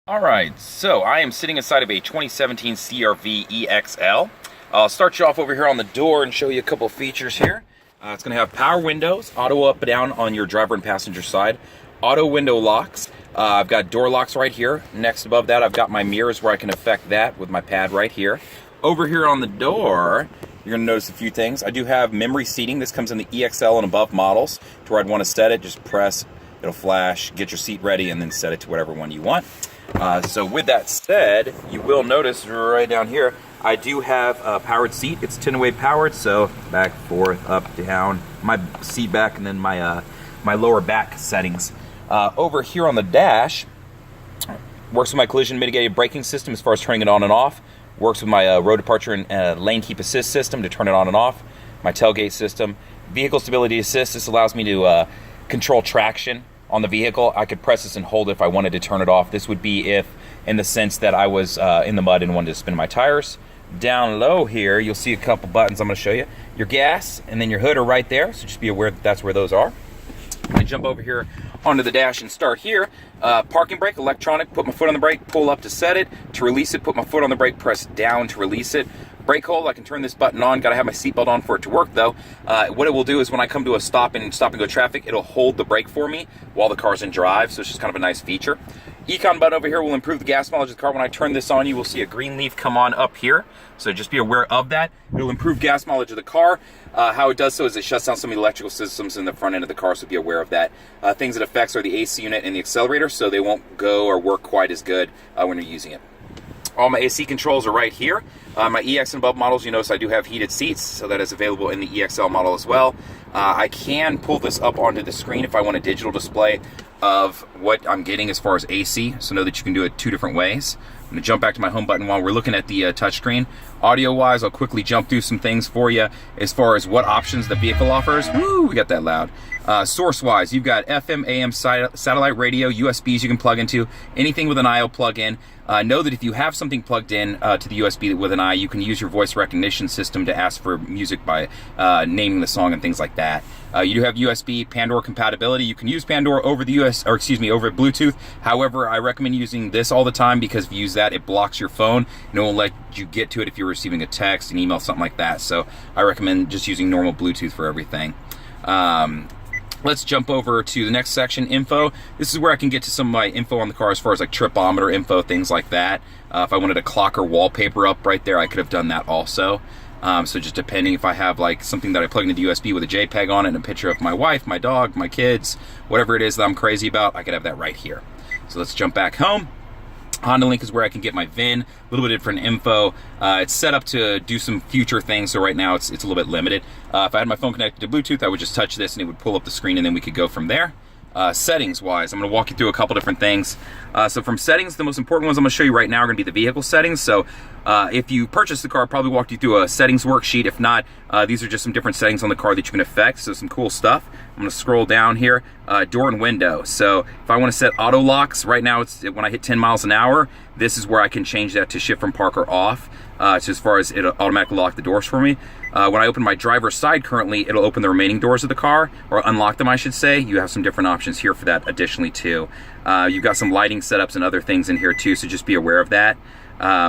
Alright, so I am sitting inside of a 2017 CRV EXL. I'll start you off over here on the door and show you a couple features here. It's going to have power windows, auto up and down on your driver and passenger side, auto window locks. I've got door locks right here. Next above that, I've got my mirrors where I can affect that with my pad right here. Over here on the door, you're going to notice a few things. I do have memory seating. This comes in the EXL and above models. To where I'd want to set it, just press, it'll flash, get your seat ready, and then set it to whatever one you want. So with that said, you will notice right down here, I do have a powered seat. It's 10-way powered, so back, forth, up, down, my seat back, and then my my lower back settings. Over here on the dash, works with my collision mitigated braking system as far as turning it on and off. Works with my road departure and lane keep assist system to turn it on and off. My tailgate system. Vehicle stability assist, this allows me to control traction on the vehicle. I could press this and hold it if I wanted to turn it off. This would be if, in the sense that I was in the mud and wanted to spin my tires. Down low here, you'll see a couple buttons I'm going to show you. Your gas and then your hood are right there, so just be aware that that's where those are. I'm going to jump over here onto the dash and start here. Parking brake, electronic, put my foot on the brake, pull up to set it. To release it, put my foot on the brake, press down to release it. Brake hold, I can turn this button on. Got to have my seatbelt on for it to work though. What it will do is when I come to a stop and go traffic, it'll hold the brake for me while the car's in drive, so it's just kind of a nice feature. Econ button over here will improve the gas mileage of the car. When I turn this on, you will see a green leaf come on up here, so just be aware of that. It'll improve gas mileage of the car. How it does so is it shuts down some of the electrical systems in the front end of the car, so be aware of that. Things it affects are the AC unit and the accelerator, so they won't go or work quite as good when you're using it. All my AC controls are right here. My EX and above models, you notice I do have heated seats, so that is available in the EXL model as well. I can pull this up onto the screen if I want a digital display of what I'm getting as far as AC, so know that you can do it two different ways. I'm going to jump back to my home button while we're looking at the touchscreen. Audio-wise, I'll quickly jump through some things for you as far as what options the vehicle offers. Woo, we got that loud. Source-wise, you've got FM, AM, satellite radio, USBs you can plug into, anything with an I/O plug-in. Know that if you have something plugged in to the USB with an I, you can use your voice recognition system to ask for music by naming the song and things like that. You do have USB Pandora Compatibility. You can use Pandora over the over Bluetooth. However, I recommend using this all the time because if you use that, it blocks your phone and it won't let you get to it if you're receiving a text, an email, something like that. So I recommend just using normal Bluetooth for everything. Let's jump over to the next section, info. This is where I can get to some of my info on the car as far as like tripometer info, things like that. If I wanted a clock or wallpaper up right there, I could have done that also. So just depending if I have like something that I plug into the USB with a JPEG on it and a picture of my wife, my dog, my kids, whatever it is that I'm crazy about, I could have that right here. So let's jump back home. Honda Link is where I can get my VIN, a little bit different info. It's set up to do some future things, so right now it's a little bit limited. If I had my phone connected to Bluetooth, I would just touch this and it would pull up the screen and then we could go from there. Settings-wise, I'm going to walk you through a couple different things. So from settings, the most important ones I'm going to show you right now are going to be the vehicle settings. So if you purchase the car, I'll probably walk you through a settings worksheet. If not, these are just some different settings on the car that you can affect, so some cool stuff. I'm going to scroll down here, door and window. So if I want to set auto locks, right now it's when I hit 10 miles an hour, this is where I can change that to shift from park or off, so as far as it'll automatically lock the doors for me. When I open my driver's side currently, it'll open the remaining doors of the car, or unlock them I should say. You have some different options here for that additionally too. You've got some lighting setups and other things in here too, so just be aware of that.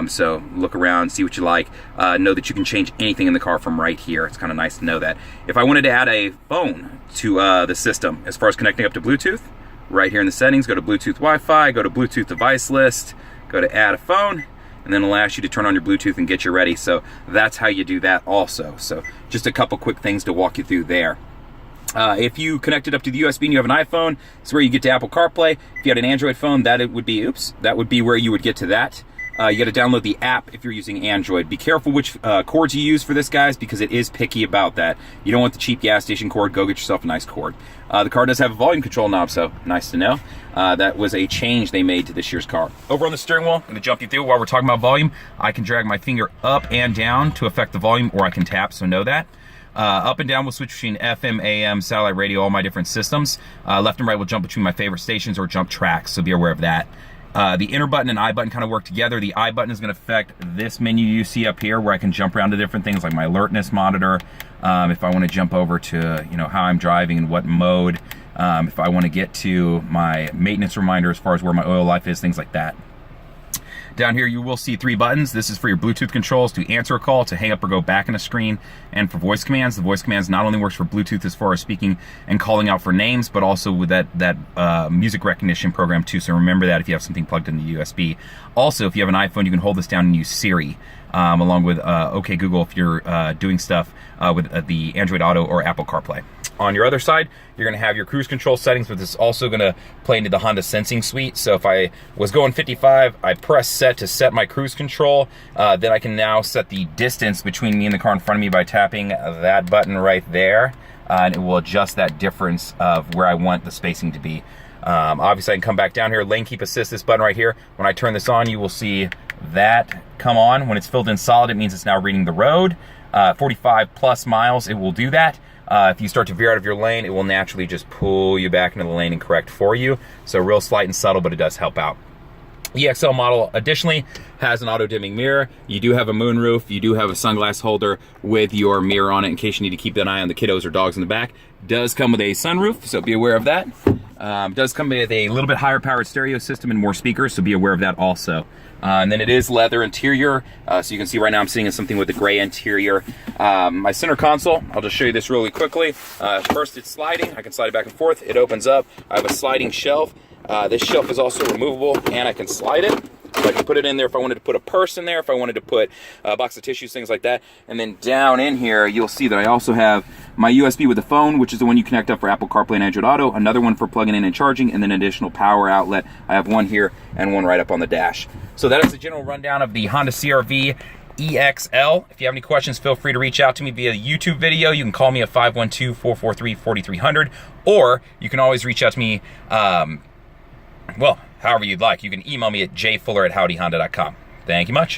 So look around, see what you like. Know that you can change anything in the car from right here. It's kind of nice to know that. If I wanted to add a phone to the system as far as connecting up to Bluetooth, right here in the settings, go to Bluetooth Wi-Fi, go to Bluetooth device list, go to add a phone, and then it'll ask you to turn on your Bluetooth and get you ready. So that's how you do that also. So just a couple quick things to walk you through there. If you connect it up to the USB and you have an iPhone, it's where you get to Apple CarPlay. If you had an Android phone, that would be where you would get to that. You got to download the app if you're using Android. Be careful which cords you use for this, guys, because it is picky about that. You don't want the cheap gas station cord. Go get yourself a nice cord. The car does have a volume control knob, so nice to know. That was a change they made to this year's car. Over on the steering wheel, I'm going to jump you through while we're talking about volume. I can drag my finger up and down to affect the volume, or I can tap, so know that. Up and down will switch between FM, AM, satellite radio, all my different systems. Left and right will jump between my favorite stations or jump tracks, so be aware of that. The enter button and I button kind of work together. The I button is going to affect this menu you see up here where I can jump around to different things like my alertness monitor. If I want to jump over to, how I'm driving and what mode. If I want to get to my maintenance reminder as far as where my oil life is, things like that. Down here you will see 3 buttons. This is for your Bluetooth controls to answer a call, to hang up or go back in a screen, and for voice commands. The voice commands not only works for Bluetooth as far as speaking and calling out for names, but also with that music recognition program too. So remember that if you have something plugged into USB. Also, if you have an iPhone, you can hold this down and use Siri, along with OK Google if you're doing stuff with the Android Auto or Apple CarPlay. On your other side, you're gonna have your cruise control settings, but this is also gonna play into the Honda Sensing Suite. So if I was going 55, I press set to set my cruise control. Then I can now set the distance between me and the car in front of me by tapping that button right there. And it will adjust that difference of where I want the spacing to be. Obviously I can come back down here, lane keep assist, this button right here. When I turn this on, you will see that come on. When it's filled in solid, it means it's now reading the road. 45 plus miles, it will do that. If you start to veer out of your lane, it will naturally just pull you back into the lane and correct for you. So real slight and subtle, but it does help out. EXL model additionally has an auto dimming mirror. You do have a moonroof. You do have a sunglass holder with your mirror on it in case you need to keep an eye on the kiddos or dogs in the back. Does come with a sunroof, so be aware of that. Does come with a little bit higher powered stereo system and more speakers, so be aware of that also. And then it is leather interior, so you can see right now I'm sitting in something with a gray interior. My center console, I'll just show you this really quickly. First, it's sliding. I can slide it back and forth. It opens up. I have a sliding shelf. This shelf is also removable, and I can slide it. So I can put it in there if I wanted to put a purse in there, if I wanted to put a box of tissues, things like that. And then down in here, you'll see that I also have my USB with the phone, which is the one you connect up for Apple CarPlay and Android Auto, another one for plugging in and charging, and then an additional power outlet. I have one here and one right up on the dash. So that is the general rundown of the Honda CRV EXL. If you have any questions, feel free to reach out to me via YouTube video. You can call me at 512-443-4300, or you can always reach out to me, well, however you'd like. You can email me at jfuller@howdyhonda.com. Thank you much.